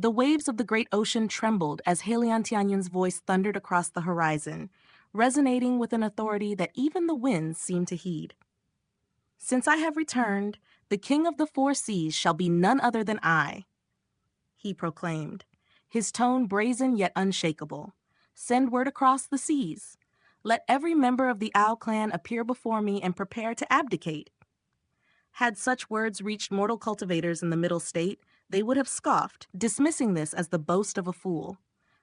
The waves of the great ocean trembled as Helion Tianyun's voice thundered across the horizon, resonating with an authority that even the winds seemed to heed. "Since I have returned, the king of the four seas shall be none other than I," he proclaimed, his tone brazen yet unshakable. "Send word across the seas. Let every member of the Owl clan appear before me and prepare to abdicate." Had such words reached mortal cultivators in the Middle State, they would have scoffed, dismissing this as the boast of a fool.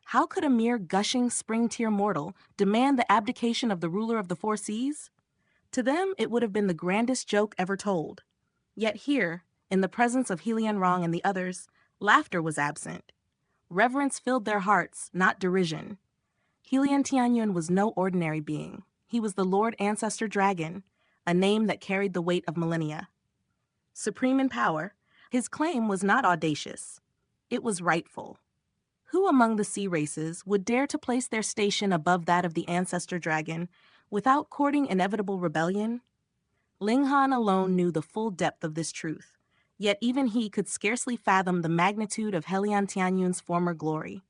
How could a mere gushing spring-tier mortal demand the abdication of the ruler of the four seas? To them, it would have been the grandest joke ever told. Yet here, in the presence of Helion Rong and the others, laughter was absent. Reverence filled their hearts, not derision. Helion Tianyun was no ordinary being. He was the Lord Ancestor Dragon, a name that carried the weight of millennia. Supreme in power, his claim was not audacious. It was rightful. Who among the sea races would dare to place their station above that of the Ancestor Dragon without courting inevitable rebellion? Ling Han alone knew the full depth of this truth, yet even he could scarcely fathom the magnitude of Helion Tianyun's former glory.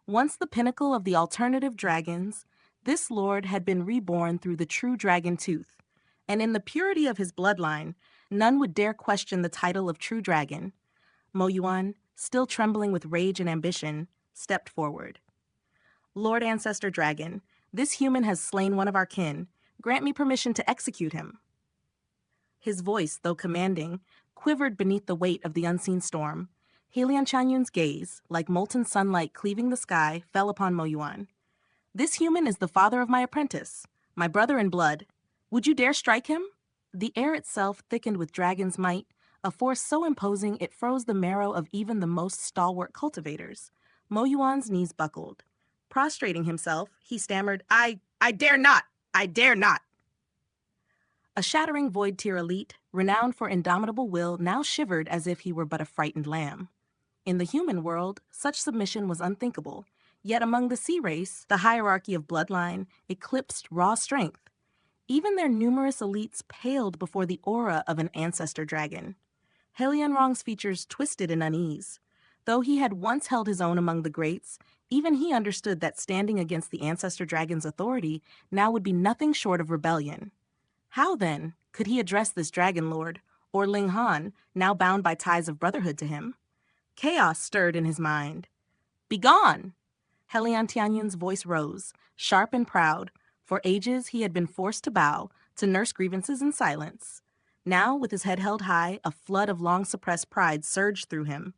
Once the pinnacle of the alternative dragons, this lord had been reborn through the true dragon tooth, and in the purity of his bloodline, none would dare question the title of true dragon. Mo Yuan, still trembling with rage and ambition, stepped forward. "Lord Ancestor Dragon, this human has slain one of our kin. Grant me permission to execute him." His voice, though commanding, quivered beneath the weight of the unseen storm. Helion Tianyun's gaze, like molten sunlight cleaving the sky, fell upon Mo Yuan. "This human is the father of my apprentice, my brother in blood. Would you dare strike him?" The air itself thickened with dragon's might, a force so imposing it froze the marrow of even the most stalwart cultivators. Mo Yuan's knees buckled. Prostrating himself, he stammered, I dare not! I dare not!" A shattering void-tier elite, renowned for indomitable will, now shivered as if he were but a frightened lamb. In the human world, such submission was unthinkable, yet among the sea race, the hierarchy of bloodline eclipsed raw strength. Even their numerous elites paled before the aura of an ancestor dragon. Helion Rong's features twisted in unease. Though he had once held his own among the greats, even he understood that standing against the ancestor dragon's authority now would be nothing short of rebellion. How, then, could he address this dragon lord, or Ling Han, now bound by ties of brotherhood to him? Chaos stirred in his mind. "Begone!" Helion Tianyun's voice rose, sharp and proud. For ages he had been forced to bow, to nurse grievances in silence. Now, with his head held high, a flood of long-suppressed pride surged through him.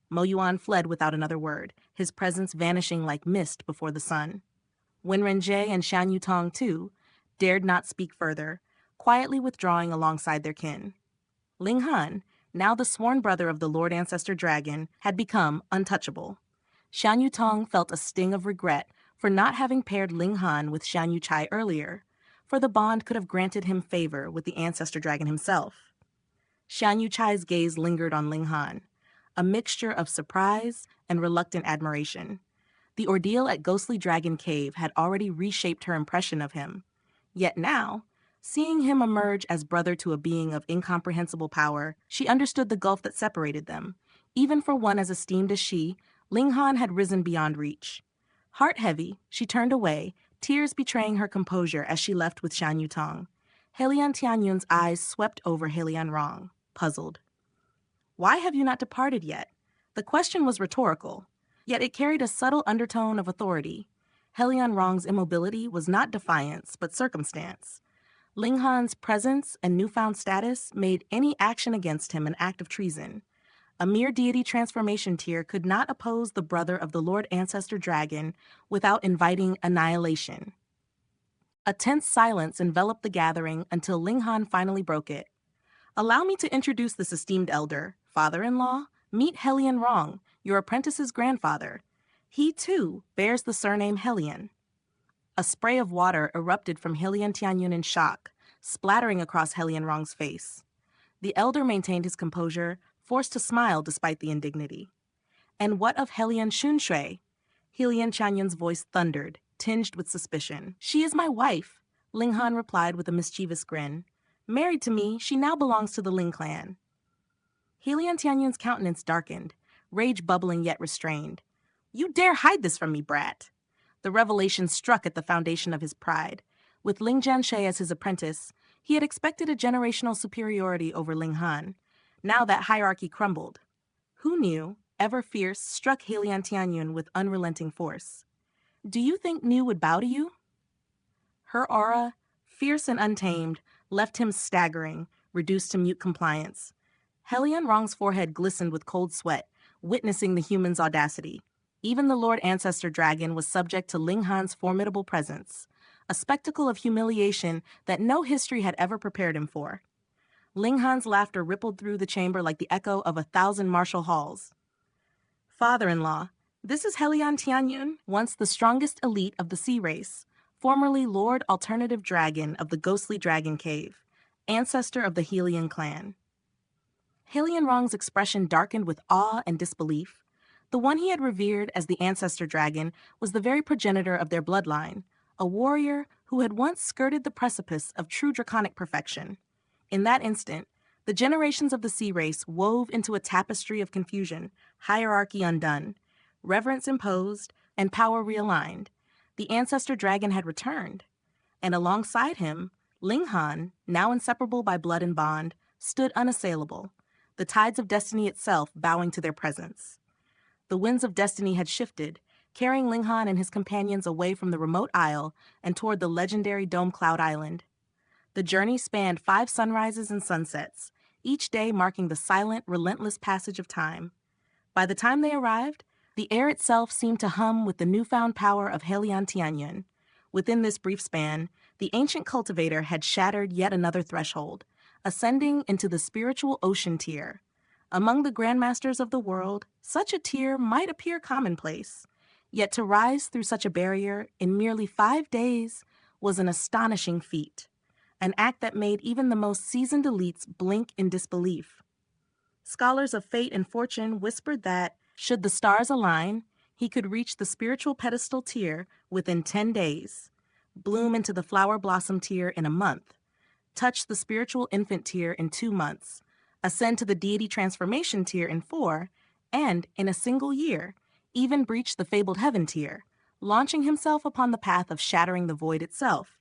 Mo Yuan fled without another word, his presence vanishing like mist before the sun. Wenren-jie and Shan Yutong, too, dared not speak further, quietly withdrawing alongside their kin. Ling Han, now the sworn brother of the Lord Ancestor Dragon, had become untouchable. Shan Yutong felt a sting of regret for not having paired Ling Han with Shan Yuchai earlier, for the bond could have granted him favor with the Ancestor Dragon himself. Shan Yuchai's gaze lingered on Ling Han, a mixture of surprise and reluctant admiration. The ordeal at Ghostly Dragon Cave had already reshaped her impression of him. Yet now, seeing him emerge as brother to a being of incomprehensible power, she understood the gulf that separated them. Even for one as esteemed as she, Ling Han had risen beyond reach. Heart-heavy, she turned away, tears betraying her composure as she left with Shan Yutong. Helion Tianyun's eyes swept over Helion Rong, puzzled. "Why have you not departed yet?" The question was rhetorical, yet it carried a subtle undertone of authority. Helion Rong's immobility was not defiance, but circumstance. Ling Han's presence and newfound status made any action against him an act of treason. A mere deity transformation tier could not oppose the brother of the Lord Ancestor Dragon without inviting annihilation. A tense silence enveloped the gathering until Ling Han finally broke it. "Allow me to introduce this esteemed elder, father-in-law. Meet Helion Rong, your apprentice's grandfather. He, too, bears the surname Helion." A spray of water erupted from Helion Tianyun in shock, splattering across Helion Rong's face. The elder maintained his composure, forced to smile despite the indignity. "And what of Helion Xunshui?" Helion Tianyun's voice thundered, tinged with suspicion. "She is my wife," Ling Han replied with a mischievous grin. "Married to me, she now belongs to the Ling clan." Helion Tianyun's countenance darkened. rage bubbling yet restrained. "You dare hide this from me, brat!" The revelation struck at the foundation of his pride. With Ling Jianshui as his apprentice, he had expected a generational superiority over Ling Han. Now that hierarchy crumbled. Who knew, ever fierce, struck Heilian Tianyun with unrelenting force. "Do you think Nu would bow to you?" Her aura, fierce and untamed, left him staggering, reduced to mute compliance. Helion Rong's forehead glistened with cold sweat, witnessing the human's audacity. Even the Lord Ancestor Dragon was subject to Ling Han's formidable presence, a spectacle of humiliation that no history had ever prepared him for. Ling Han's laughter rippled through the chamber like the echo of 1,000 martial halls. "Father-in-law, this is Helion Tianyun, once the strongest elite of the sea race, formerly Lord Alternative Dragon of the Ghostly Dragon Cave, ancestor of the Helion clan." Helion Rong's expression darkened with awe and disbelief. The one he had revered as the ancestor dragon was the very progenitor of their bloodline, a warrior who had once skirted the precipice of true draconic perfection. In that instant, the generations of the sea race wove into a tapestry of confusion, hierarchy undone, reverence imposed, and power realigned. The ancestor dragon had returned, and alongside him, Ling Han, now inseparable by blood and bond, stood unassailable, the tides of destiny itself bowing to their presence. The winds of destiny had shifted, carrying Ling Han and his companions away from the remote isle and toward the legendary Dome Cloud Island. The journey spanned 5 sunrises and sunsets, each day marking the silent, relentless passage of time. By the time they arrived, the air itself seemed to hum with the newfound power of Heilian Tianyun. Within this brief span, the ancient cultivator had shattered yet another threshold, ascending into the spiritual ocean tier. Among the grandmasters of the world, such a tier might appear commonplace. Yet to rise through such a barrier in merely 5 days was an astonishing feat, an act that made even the most seasoned elites blink in disbelief. Scholars of fate and fortune whispered that, should the stars align, he could reach the spiritual pedestal tier within 10 days, bloom into the flower blossom tier in a month, touch the spiritual infant tier in 2 months, ascend to the deity transformation tier in 4, and, in a single year, even breach the fabled heaven tier, launching himself upon the path of shattering the void itself.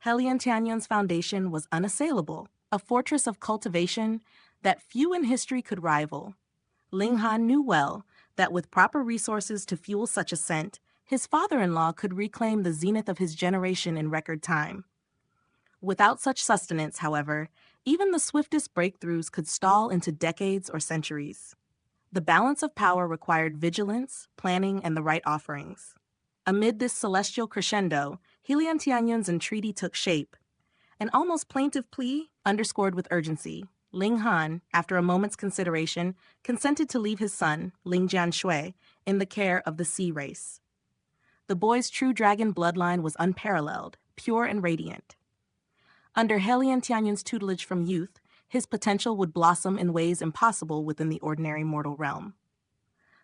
Helion Tianyun's foundation was unassailable, a fortress of cultivation that few in history could rival. Ling Han knew well that with proper resources to fuel such ascent, his father-in-law could reclaim the zenith of his generation in record time. Without such sustenance, however, even the swiftest breakthroughs could stall into decades or centuries. The balance of power required vigilance, planning, and the right offerings. Amid this celestial crescendo, Helion Tianyun's entreaty took shape. An almost plaintive plea, underscored with urgency. Ling Han, after a moment's consideration, consented to leave his son, Ling Jianshui, in the care of the sea race. The boy's true dragon bloodline was unparalleled, pure and radiant. Under Helion Tianyun's tutelage from youth, his potential would blossom in ways impossible within the ordinary mortal realm.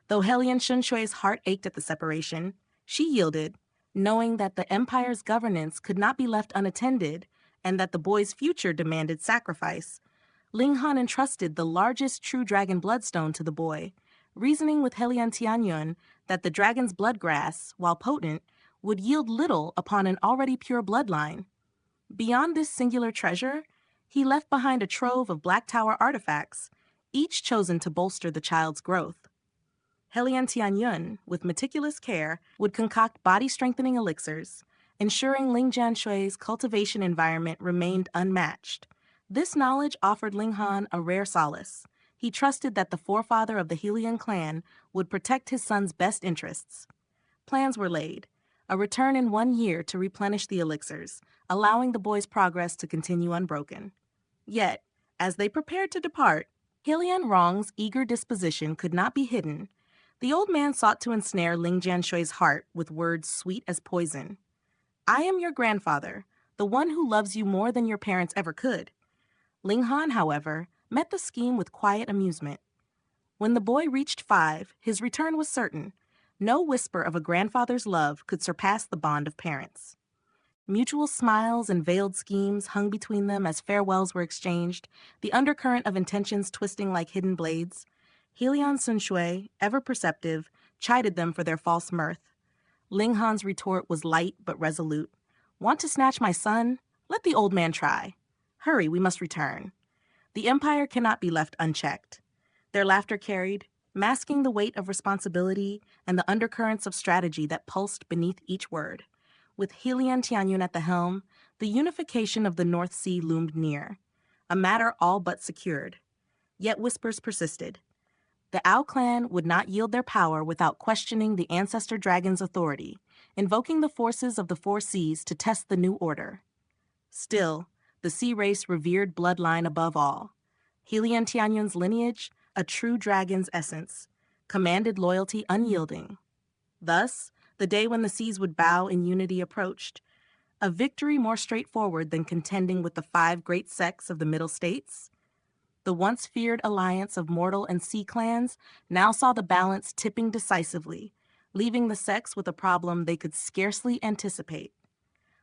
Though Helion Shunshui's heart ached at the separation, she yielded, knowing that the empire's governance could not be left unattended and that the boy's future demanded sacrifice. Ling Han entrusted the largest true dragon bloodstone to the boy, reasoning with Helion Tianyun that the dragon's blood grass, while potent, would yield little upon an already pure bloodline. Beyond this singular treasure, he left behind a trove of Black Tower artifacts, each chosen to bolster the child's growth. Helion Tianyun, with meticulous care, would concoct body-strengthening elixirs, ensuring Ling Jianshui's cultivation environment remained unmatched. This knowledge offered Ling Han a rare solace. He trusted that the forefather of the Helion clan would protect his son's best interests. Plans were laid. A return in 1 year to replenish the elixirs, allowing the boy's progress to continue unbroken. Yet, as they prepared to depart, Helion Rong's eager disposition could not be hidden. The old man sought to ensnare Ling Jianshui's heart with words sweet as poison. "I am your grandfather, the one who loves you more than your parents ever could." Ling Han, however, met the scheme with quiet amusement. When the boy reached 5, his return was certain. No whisper of a grandfather's love could surpass the bond of parents. Mutual smiles and veiled schemes hung between them as farewells were exchanged, the undercurrent of intentions twisting like hidden blades. Helion Sunshui, ever perceptive, chided them for their false mirth. Ling Han's retort was light but resolute. Want to snatch my son? Let the old man try. Hurry, we must return. The empire cannot be left unchecked. Their laughter carried, masking the weight of responsibility and the undercurrents of strategy that pulsed beneath each word. With Helian Tianyun at the helm, the unification of the North Sea loomed near, a matter all but secured. Yet whispers persisted. The Ao clan would not yield their power without questioning the ancestor dragon's authority, invoking the forces of the four seas to test the new order. Still, the sea race revered bloodline above all. Helian Tianyun's lineage, a true dragon's essence, commanded loyalty unyielding. Thus, the day when the seas would bow in unity approached, a victory more straightforward than contending with the five great sects of the Middle States. The once feared alliance of mortal and sea clans now saw the balance tipping decisively, leaving the sects with a problem they could scarcely anticipate.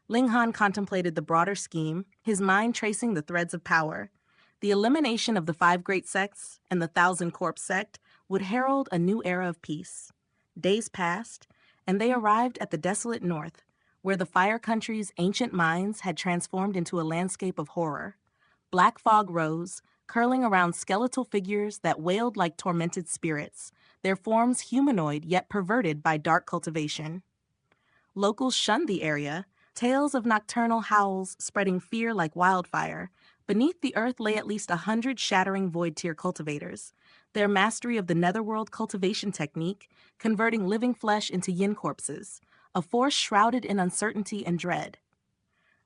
Ling Han contemplated the broader scheme, his mind tracing the threads of power. The elimination of the five great sects and the Thousand Corpse sect would herald a new era of peace. Days passed, and they arrived at the desolate north, where the Fire Country's ancient mines had transformed into a landscape of horror. Black fog rose, curling around skeletal figures that wailed like tormented spirits, their forms humanoid yet perverted by dark cultivation. Locals shunned the area, tales of nocturnal howls spreading fear like wildfire. Beneath the earth lay at least 100 shattering void-tier cultivators, their mastery of the netherworld cultivation technique, converting living flesh into yin corpses, a force shrouded in uncertainty and dread.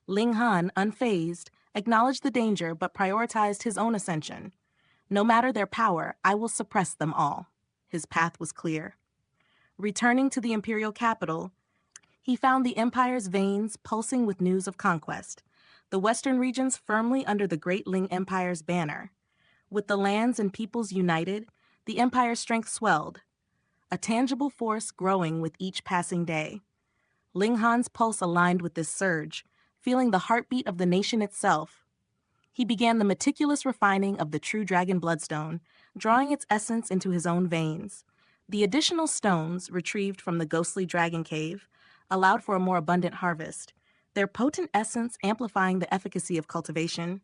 Ling Han, unfazed, acknowledged the danger but prioritized his own ascension. No matter their power, I will suppress them all. His path was clear. Returning to the Imperial capital, he found the Empire's veins pulsing with news of conquest, the western regions firmly under the Great Ling Empire's banner. With the lands and peoples united, the Empire's strength swelled, a tangible force growing with each passing day. Ling Han's pulse aligned with this surge, feeling the heartbeat of the nation itself. He began the meticulous refining of the true dragon bloodstone, drawing its essence into his own veins. The additional stones, retrieved from the ghostly dragon cave, allowed for a more abundant harvest, their potent essence amplifying the efficacy of cultivation.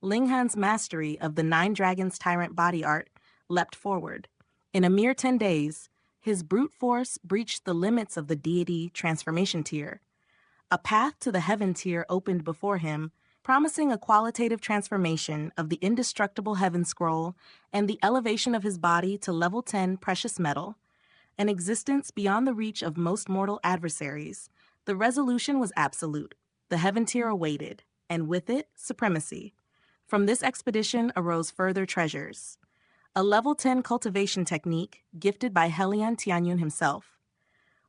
Ling Han's mastery of the Nine Dragons Tyrant body art leapt forward. In a mere 10 days, his brute force breached the limits of the deity transformation tier. A path to the heaven tier opened before him, promising a qualitative transformation of the indestructible heaven scroll and the elevation of his body to level 10 precious metal, an existence beyond the reach of most mortal adversaries. The resolution was absolute. The heaven tier awaited, and with it, supremacy. From this expedition arose further treasures. A level 10 cultivation technique gifted by Helian Tianyun himself.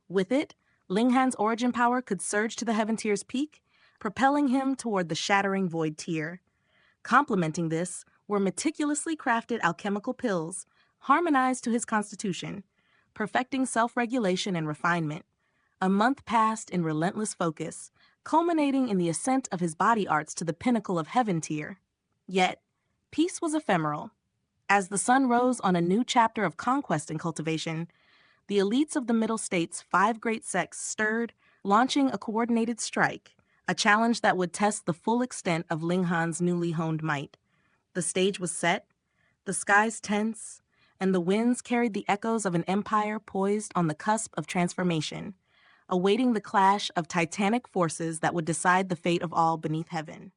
With it, Ling Han's origin power could surge to the heaven tier's peak, propelling him toward the shattering void tier. Complementing this were meticulously crafted alchemical pills, harmonized to his constitution, perfecting self-regulation and refinement. A month passed in relentless focus, culminating in the ascent of his body arts to the pinnacle of heaven tier. Yet, peace was ephemeral. As the sun rose on a new chapter of conquest and cultivation, the elites of the Middle States' five great sects stirred, launching a coordinated strike, a challenge that would test the full extent of Ling Han's newly honed might. The stage was set, the skies tense, and the winds carried the echoes of an empire poised on the cusp of transformation, awaiting the clash of titanic forces that would decide the fate of all beneath heaven.